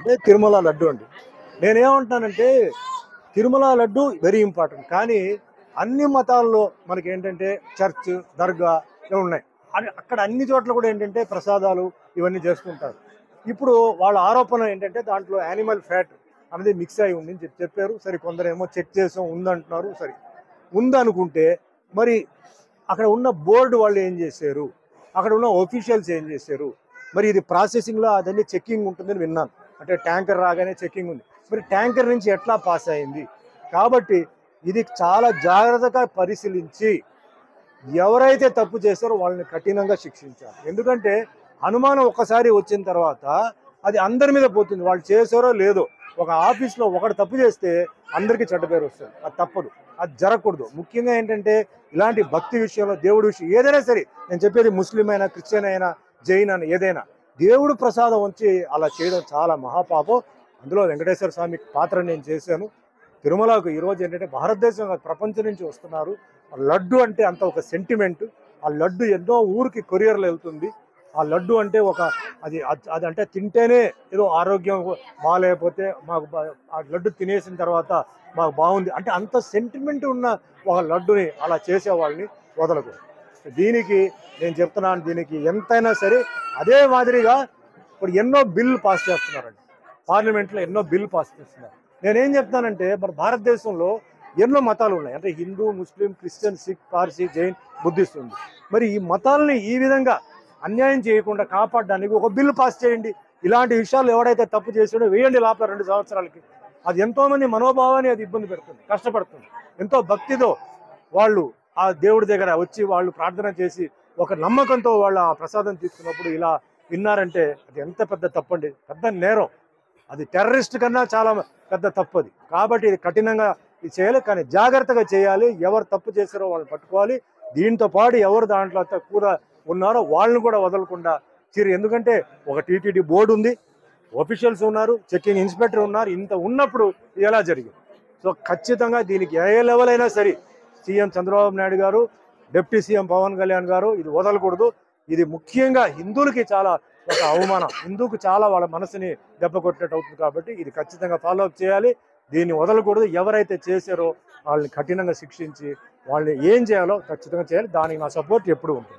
అదే తిరుమల లడ్డు అండి. నేనేమంటున్నానంటే తిరుమల లడ్డు వెరీ ఇంపార్టెంట్. కానీ అన్ని మతాల్లో మనకేంటంటే చర్చ్, దర్గా ఇవి ఉన్నాయి. అక్కడ అన్ని చోట్ల కూడా ఏంటంటే ప్రసాదాలు ఇవన్నీ చేస్తుంటారు. ఇప్పుడు వాళ్ళ ఆరోపణ ఏంటంటే దాంట్లో యానిమల్ ఫ్యాట్ అనేది మిక్స్ అయి ఉంది అని చెప్పారు. సరే కొందరేమో చెక్ చేసాం ఉందంటున్నారు. సరే ఉందనుకుంటే మరి అక్కడ ఉన్న బోర్డు వాళ్ళు ఏం చేశారు? అక్కడ ఉన్న ఒఫీషియల్స్ ఏం చేశారు? మరి ఇది ప్రాసెసింగ్లో అదన్నీ చెక్కింగ్ ఉంటుందని విన్నాను. అంటే ట్యాంకర్ రాగానే చెక్కింగ్ ఉంది. మరి ట్యాంకర్ నుంచి ఎట్లా పాస్ అయింది? కాబట్టి ఇది చాలా జాగ్రత్తగా పరిశీలించి ఎవరైతే తప్పు చేస్తారో వాళ్ళని కఠినంగా శిక్షించాలి. ఎందుకంటే అనుమానం ఒక్కసారి వచ్చిన తర్వాత అది అందరి మీద పోతుంది. వాళ్ళు చేశారో లేదో. ఒక ఆఫీస్లో ఒకటి తప్పు చేస్తే అందరికీ చెడ్డ పేరు వస్తుంది. అది తప్పదు, అది జరగకూడదు. ముఖ్యంగా ఏంటంటే ఇలాంటి భక్తి విషయంలో, దేవుడి విషయం ఏదైనా సరే, నేను చెప్పేది ముస్లిం అయినా, క్రిస్టియన్ అయినా, జైన్ అయినా, ఏదైనా దేవుడు ప్రసాదం వచ్చి అలా చేయడం చాలా మహాపాపం. అందులో వెంకటేశ్వర స్వామి పాత్ర నేను చేశాను. తిరుమలకు ఈరోజు ఏంటంటే భారతదేశం కాదు, ప్రపంచం నుంచి వస్తున్నారు. లడ్డు అంటే అంత ఒక సెంటిమెంట్. ఆ లడ్డు ఎన్నో ఊరికి కొరియర్లు వెళ్తుంది. ఆ లడ్డు అంటే ఒక అది అది అంటే తింటేనే ఏదో ఆరోగ్యం బాగాలేకపోతే మాకు ఆ లడ్డు తినేసిన తర్వాత మాకు బాగుంది అంటే అంత సెంటిమెంట్ ఉన్న ఒక లడ్డుని అలా చేసేవాళ్ళని వదలకూడదు. దీనికి నేను చెప్తున్నాను, దీనికి ఎంతైనా సరే అదే మాదిరిగా ఇప్పుడు ఎన్నో బిల్లు పాస్ చేస్తున్నారండి. పార్లమెంట్లో ఎన్నో బిల్లు పాస్ చేస్తున్నారు. నేనేం చెప్తానంటే మన భారతదేశంలో ఎన్నో మతాలు ఉన్నాయి. అంటే Hindu, Muslim, Christian, Sikh, Parsi, Jain, Buddhist ఉంది. మరి ఈ మతాలని ఈ విధంగా అన్యాయం చేయకుండా కాపాడడానికి ఒక బిల్లు పాస్ చేయండి. ఇలాంటి విషయాలు ఎవడైతే తప్పు చేసాడో వేయండి లోపల 2 సంవత్సరాలకి. అది ఎంతోమంది మనోభావాన్ని అది ఇబ్బంది పెడుతుంది, కష్టపడుతుంది. ఎంతో భక్తితో వాళ్ళు ఆ దేవుడి దగ్గర వచ్చి వాళ్ళు ప్రార్థన చేసి ఒక నమ్మకంతో వాళ్ళ ఆ ప్రసాదం తీసుకున్నప్పుడు ఇలా విన్నారంటే అది ఎంత పెద్ద తప్పండి, పెద్ద నేరం. అది టెర్రరిస్ట్ కన్నా చాలా పెద్ద తప్పు అది. కాబట్టి ఇది కఠినంగా ఇది చేయాలి, కానీ జాగ్రత్తగా చేయాలి. ఎవరు తప్పు చేశారో వాళ్ళని పట్టుకోవాలి. దీంతో పాటు ఎవరు దాంట్లో కూడా ఉన్నారో వాళ్ళని కూడా వదలకుండా ఎందుకంటే ఒక టీటీడీ బోర్డు ఉంది, ఆఫీషియల్స్ ఉన్నారు, చెక్కింగ్ ఇన్స్పెక్టర్ ఉన్నారు. ఇంత ఉన్నప్పుడు ఎలా జరిగింది? సో ఖచ్చితంగా దీనికి ఏ లెవెల్ అయినా సరే సీఎం చంద్రబాబు నాయుడు గారు, డిప్యూటీ సీఎం పవన్ కళ్యాణ్ గారు ఇది వదలకూడదు. ఇది ముఖ్యంగా హిందువులకి చాలా ఒక అవమానం, హిందూకు చాలా వాళ్ళ మనసుని దెబ్బ కొట్టినట్టు అవుతుంది. కాబట్టి ఇది ఖచ్చితంగా ఫాలో అప్ చేయాలి, దీన్ని వదలకూడదు. ఎవరైతే చేశారో వాళ్ళని కఠినంగా శిక్షించి వాళ్ళని ఏం చేయాలో ఖచ్చితంగా చేయాలి. దానికి నా సపోర్ట్ ఎప్పుడు ఉంటుంది.